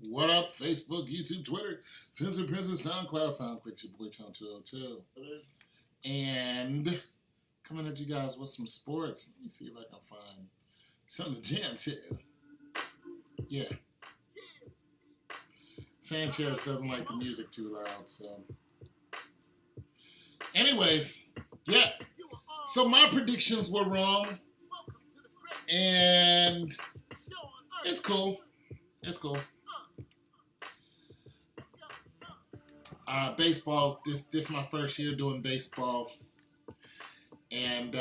What up, Facebook, YouTube, Twitter, Fencer, Princess, SoundCloud, SoundClick, your boy Town 202. And coming at you guys with some sports. Let me see if I can find something to jam to. Yeah. Sanchez doesn't like the music too loud, so. Anyways, yeah. So my predictions were wrong. And it's cool. It's cool. Baseball, this my first year doing baseball. And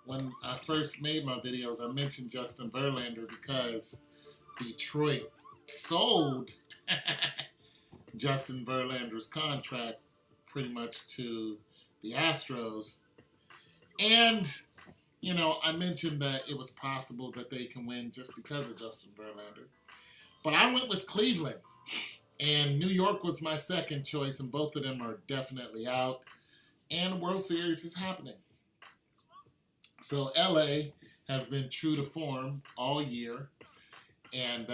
when I first made my videos, I mentioned Justin Verlander because Detroit sold Justin Verlander's contract pretty much to the Astros. And, you know, I mentioned that it was possible that they can win just because of Justin Verlander. But I went with Cleveland. And New York was my second choice, and both of them are definitely out. And the World Series is happening. So LA has been true to form all year, and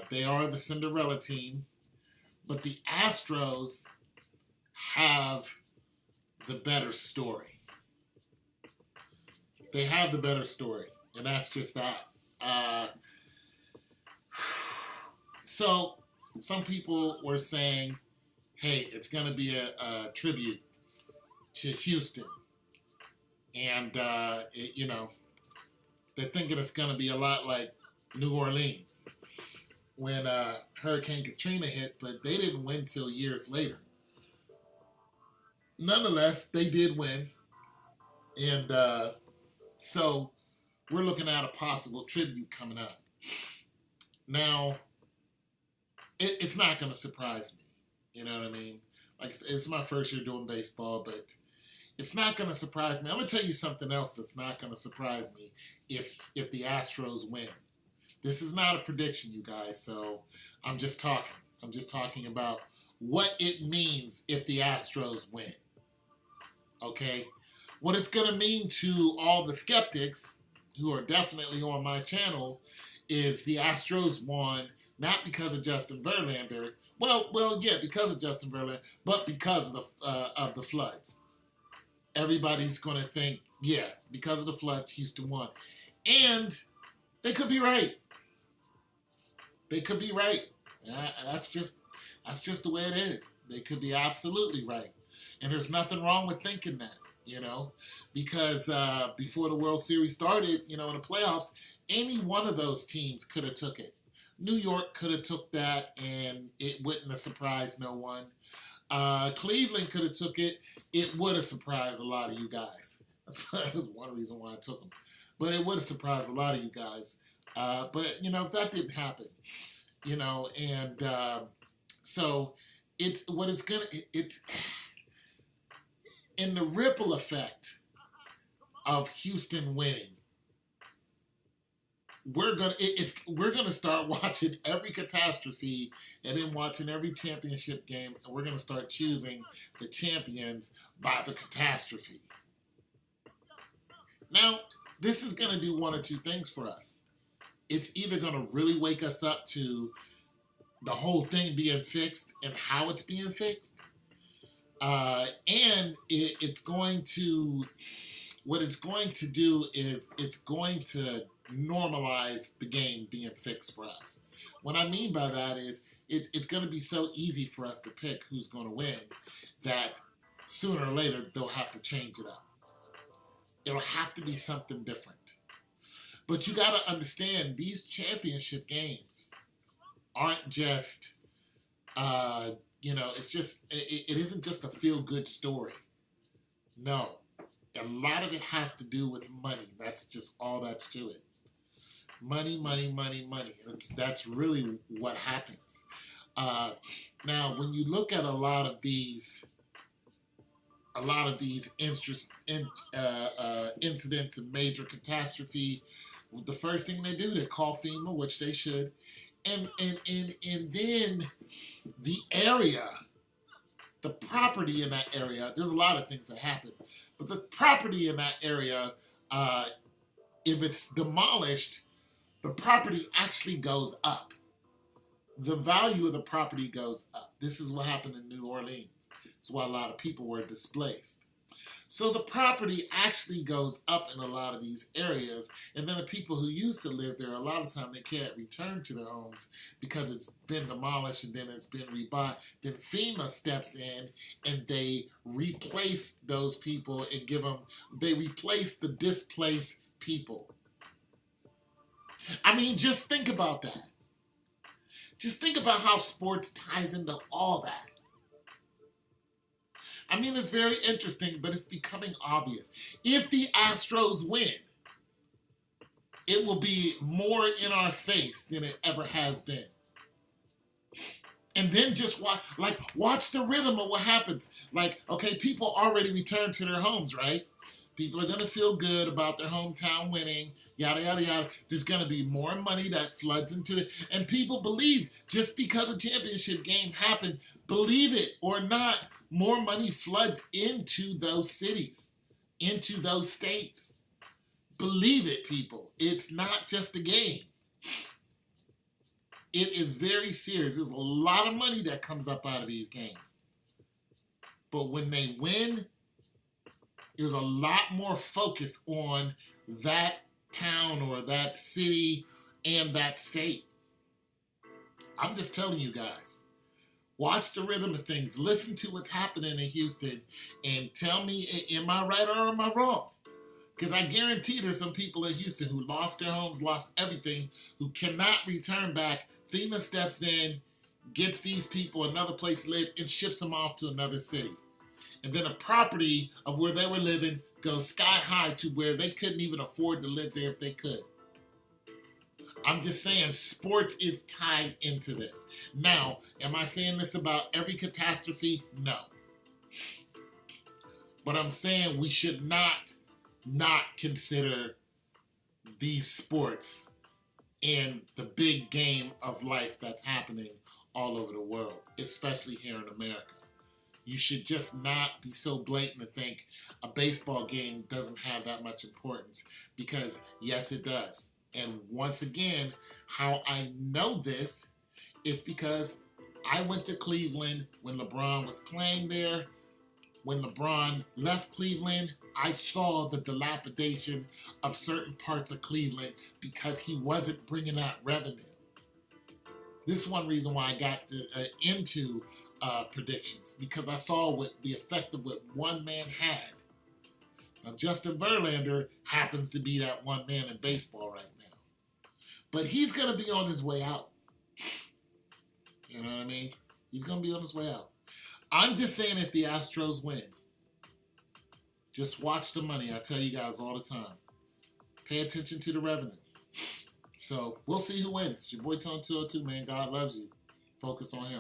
they are the Cinderella team. But the Astros have the better story. They have the better story, and that's just that. So some people were saying, hey, it's going to be a tribute to Huston. And, you know, they're thinking it's going to be a lot like New Orleans when Hurricane Katrina hit, but they didn't win till years later. Nonetheless, they did win. And so we're looking at a possible tribute coming up. Now, it's not going to surprise me. You know what I mean? Like, it's my first year doing baseball, but it's not going to surprise me. I'm going to tell you something else that's not going to surprise me if the Astros win. This is not a prediction, you guys, so I'm just talking. I'm just talking about what it means if the Astros win. Okay? What it's going to mean to all the skeptics who are definitely on my channel is the Astros won not because of Justin Verlander. Well, yeah, because of Justin Verlander, but because of the floods. Everybody's going to think, yeah, because of the floods, Houston won, and they could be right. They could be right. That's just the way it is. They could be absolutely right, and there's nothing wrong with thinking that, you know, because before the World Series started, you know, in the playoffs, any one of those teams could have took it. New York could have took that, and it wouldn't have surprised no one. Cleveland could have took it. It would have surprised a lot of you guys. That's one reason why I took them. But it would have surprised a lot of you guys. But, you know, if that didn't happen, you know, and so it's in the ripple effect of Houston winning. We're gonna start watching every catastrophe and then watching every championship game, and we're gonna start choosing the champions by the catastrophe. Now, this is gonna do one or two things for us. It's either gonna really wake us up to the whole thing being fixed and how it's being fixed, and it's going to. What it's going to do is it's going to normalize the game being fixed for us. What I mean by that is it's going to be so easy for us to pick who's going to win that sooner or later they'll have to change it up. It'll have to be something different. But you got to understand, these championship games aren't just, you know, it isn't just a feel-good story. No. A lot of it has to do with money. That's just all that's to it. Money, money, money, money. That's really what happens. Now, when you look at a lot of these incidents of major catastrophe, the first thing they do, they call FEMA, which they should, and then the area. The property in that area, there's a lot of things that happen, but the property in that area, if it's demolished, the property actually goes up. the value of the property goes up. This is what happened in New Orleans. That's why a lot of people were displaced. So the property actually goes up in a lot of these areas, and then the people who used to live there, a lot of time they can't return to their homes because it's been demolished and then it's been rebought. Then FEMA steps in and they replace those people and they replace the displaced people. I mean, just think about that. Just think about how sports ties into all that. I mean, it's very interesting, but it's becoming obvious. If the Astros win, it will be more in our face than it ever has been. And then just watch the rhythm of what happens. Like, okay, people already returned to their homes, right? People are going to feel good about their hometown winning, yada, yada, yada. There's going to be more money that floods into it. And people believe just because a championship game happened, believe it or not, more money floods into those cities, into those states. Believe it, people. It's not just a game. It is very serious. There's a lot of money that comes up out of these games. But when they win, there's a lot more focus on that town or that city and that state. I'm just telling you guys. Watch the rhythm of things. Listen to what's happening in Houston and tell me, am I right or am I wrong? Because I guarantee there's some people in Houston who lost their homes, lost everything, who cannot return back. FEMA steps in, gets these people another place to live, and ships them off to another city. And then a property of where they were living goes sky high to where they couldn't even afford to live there if they could. I'm just saying sports is tied into this. Now, am I saying this about every catastrophe? No. But I'm saying we should not consider these sports in the big game of life that's happening all over the world, especially here in America. You should just not be so blatant to think a baseball game doesn't have that much importance, because yes, it does. And once again, how I know this is because I went to Cleveland when LeBron was playing there. When LeBron left Cleveland, I saw the dilapidation of certain parts of Cleveland because he wasn't bringing out revenue. This is one reason why I got into predictions, because I saw what the effect of what one man had. Now, Justin Verlander happens to be that one man in baseball right now. But he's going to be on his way out. You know what I mean? He's going to be on his way out. I'm just saying, if the Astros win, just watch the money. I tell you guys all the time. Pay attention to the revenue. So we'll see who wins. It's your boy Tone 202, man. God loves you. Focus on him.